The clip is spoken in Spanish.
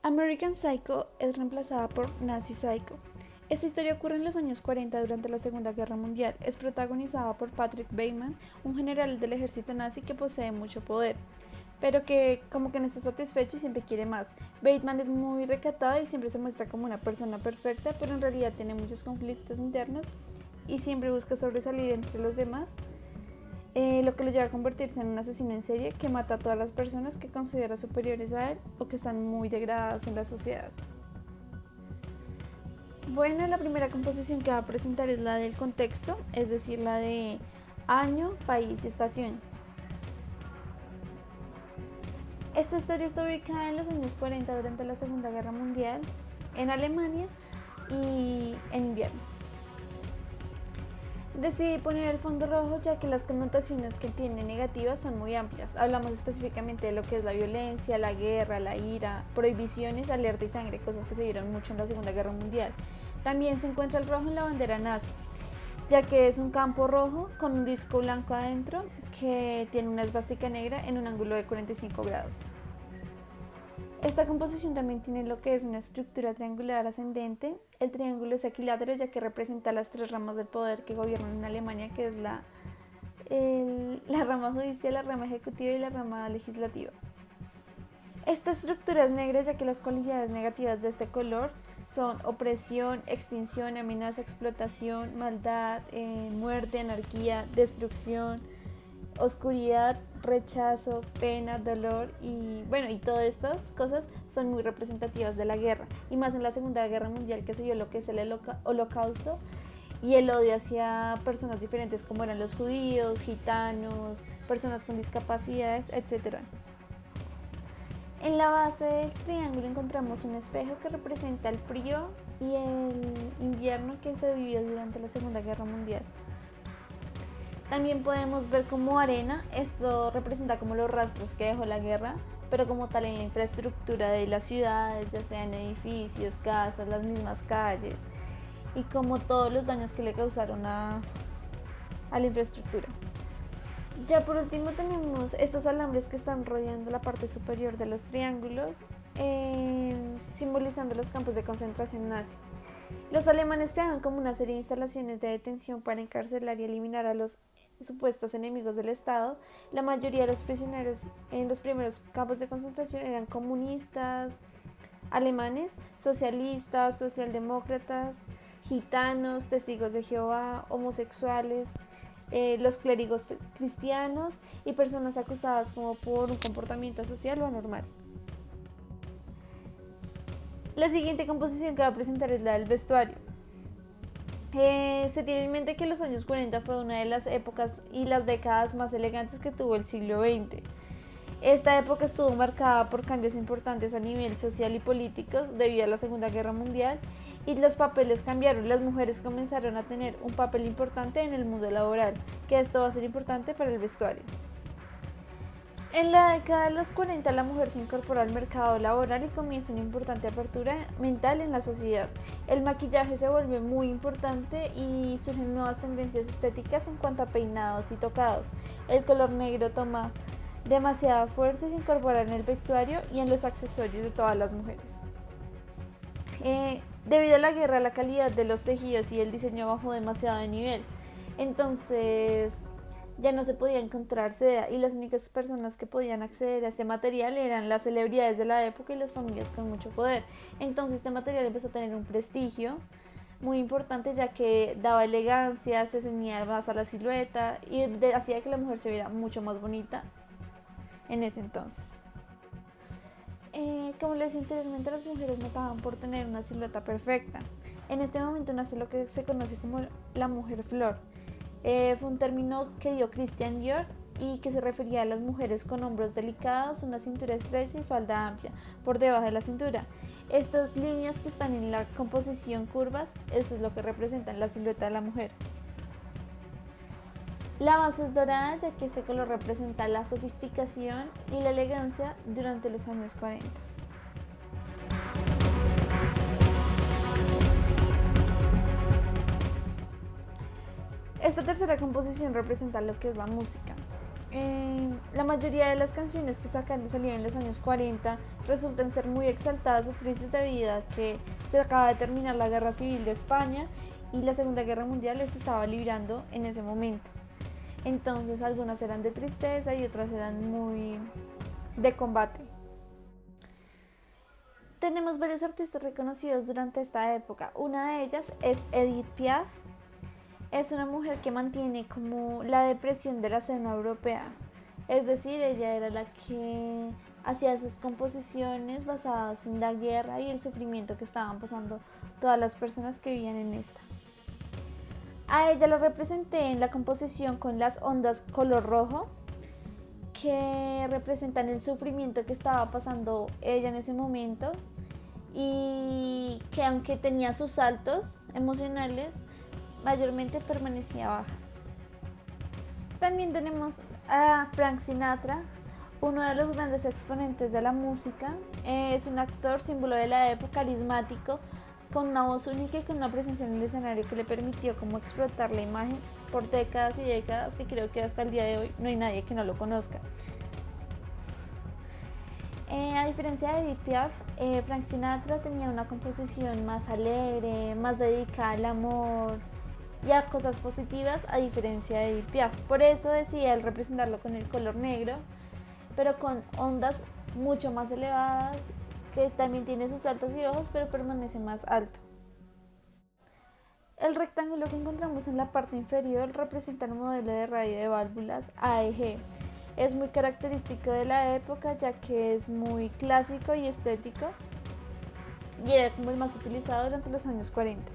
American Psycho es reemplazada por Nazi Psycho. Esta historia ocurre en los años 40 durante la Segunda Guerra Mundial. Es protagonizada por Patrick Bateman, un general del ejército nazi que posee mucho poder, pero que como que no está satisfecho y siempre quiere más. Bateman es muy recatado y siempre se muestra como una persona perfecta, pero en realidad tiene muchos conflictos internos y siempre busca sobresalir entre los demás, lo que lo lleva a convertirse en un asesino en serie que mata a todas las personas que considera superiores a él o que están muy degradadas en la sociedad. Bueno, la primera composición que va a presentar es la del contexto, es decir, la de año, país y estación. Esta historia está ubicada en los años 40 durante la Segunda Guerra Mundial, en Alemania y en invierno. Decidí poner el fondo rojo ya que las connotaciones que tiene negativas son muy amplias. Hablamos específicamente de lo que es la violencia, la guerra, la ira, prohibiciones, alerta y sangre, cosas que se vieron mucho en la Segunda Guerra Mundial. También se encuentra el rojo en la bandera nazi, ya que es un campo rojo con un disco blanco adentro que tiene una esvástica negra en un ángulo de 45 grados. Esta composición también tiene lo que es una estructura triangular ascendente. El triángulo es equilátero ya que representa las tres ramas del poder que gobiernan en Alemania, que es la rama judicial, la rama ejecutiva y la rama legislativa. Esta estructura es negra ya que las cualidades negativas de este color son opresión, extinción, amenaza, explotación, maldad, muerte, anarquía, destrucción, oscuridad, rechazo, pena, dolor y todas estas cosas son muy representativas de la guerra y más en la Segunda Guerra Mundial que se vio lo que es el holocausto y el odio hacia personas diferentes como eran los judíos, gitanos, personas con discapacidades, etc. En la base del triángulo encontramos un espejo que representa el frío y el invierno que se vivió durante la Segunda Guerra Mundial. También podemos ver como arena, esto representa como los rastros que dejó la guerra, pero como tal en la infraestructura de las ciudades, ya sean edificios, casas, las mismas calles, y como todos los daños que le causaron a la infraestructura. Ya por último tenemos estos alambres que están rodeando la parte superior de los triángulos, simbolizando los campos de concentración nazi. Los alemanes crearon como una serie de instalaciones de detención para encarcelar y eliminar a los supuestos enemigos del Estado. La mayoría de los prisioneros en los primeros campos de concentración eran comunistas, alemanes, socialistas, socialdemócratas, gitanos, testigos de Jehová, homosexuales, los clérigos cristianos y personas acusadas como por un comportamiento social o anormal. La siguiente composición que va a presentar es la del vestuario. Se tiene en mente que los años 40 fue una de las épocas y las décadas más elegantes que tuvo el siglo XX. Esta época estuvo marcada por cambios importantes a nivel social y políticos debido a la Segunda Guerra Mundial y los papeles cambiaron. Las mujeres comenzaron a tener un papel importante en el mundo laboral, que esto va a ser importante para el vestuario. En la década de los 40 la mujer se incorporó al mercado laboral y comienza una importante apertura mental en la sociedad. El maquillaje se vuelve muy importante y surgen nuevas tendencias estéticas en cuanto a peinados y tocados. El color negro toma demasiada fuerza y se incorpora en el vestuario y en los accesorios de todas las mujeres. Debido a la guerra, la calidad de los tejidos y el diseño bajó demasiado de nivel. Entonces ya no se podía encontrar seda y las únicas personas que podían acceder a este material eran las celebridades de la época y las familias con mucho poder. Entonces este material empezó a tener un prestigio muy importante ya que daba elegancia, se ceñía más a la silueta y hacía que la mujer se viera mucho más bonita en ese entonces. Como les decía anteriormente, las mujeres mataban por tener una silueta perfecta. En este momento nace lo que se conoce como la mujer flor. Fue un término que dio Christian Dior y que se refería a las mujeres con hombros delicados, una cintura estrecha y falda amplia por debajo de la cintura. Estas líneas que están en la composición curvas, eso es lo que representan la silueta de la mujer. La base es dorada ya que este color representa la sofisticación y la elegancia durante los años 40. Esta tercera composición representa lo que es la música. La mayoría de las canciones que salieron en los años 40 resultan ser muy exaltadas o tristes debido a que se acaba de terminar la Guerra Civil de España y la Segunda Guerra Mundial se estaba librando en ese momento. Entonces algunas eran de tristeza y otras eran muy de combate. Tenemos varios artistas reconocidos durante esta época. Una de ellas es Edith Piaf. Es una mujer que mantiene como la depresión de la escena europea. Es decir, ella era la que hacía sus composiciones basadas en la guerra y el sufrimiento que estaban pasando todas las personas que vivían en esta. A ella la representé en la composición con las ondas color rojo, que representan el sufrimiento que estaba pasando ella en ese momento y que aunque tenía sus saltos emocionales, mayormente permanecía baja. También tenemos a Frank Sinatra, uno de los grandes exponentes de la música. Es un actor símbolo de la época, carismático, con una voz única y con una presencia en el escenario que le permitió como explotar la imagen por décadas y décadas, que creo que hasta el día de hoy no hay nadie que no lo conozca. A diferencia de Edith Piaf, Frank Sinatra tenía una composición más alegre, más dedicada al amor y a cosas positivas, a diferencia de Edith Piaf. Por eso decía el representarlo con el color negro, pero con ondas mucho más elevadas, que también tiene sus altos y bajos, pero permanece más alto. El rectángulo que encontramos en la parte inferior representa el modelo de radio de válvulas AEG. Es muy característico de la época, ya que es muy clásico y estético, y era como el más utilizado durante los años 40.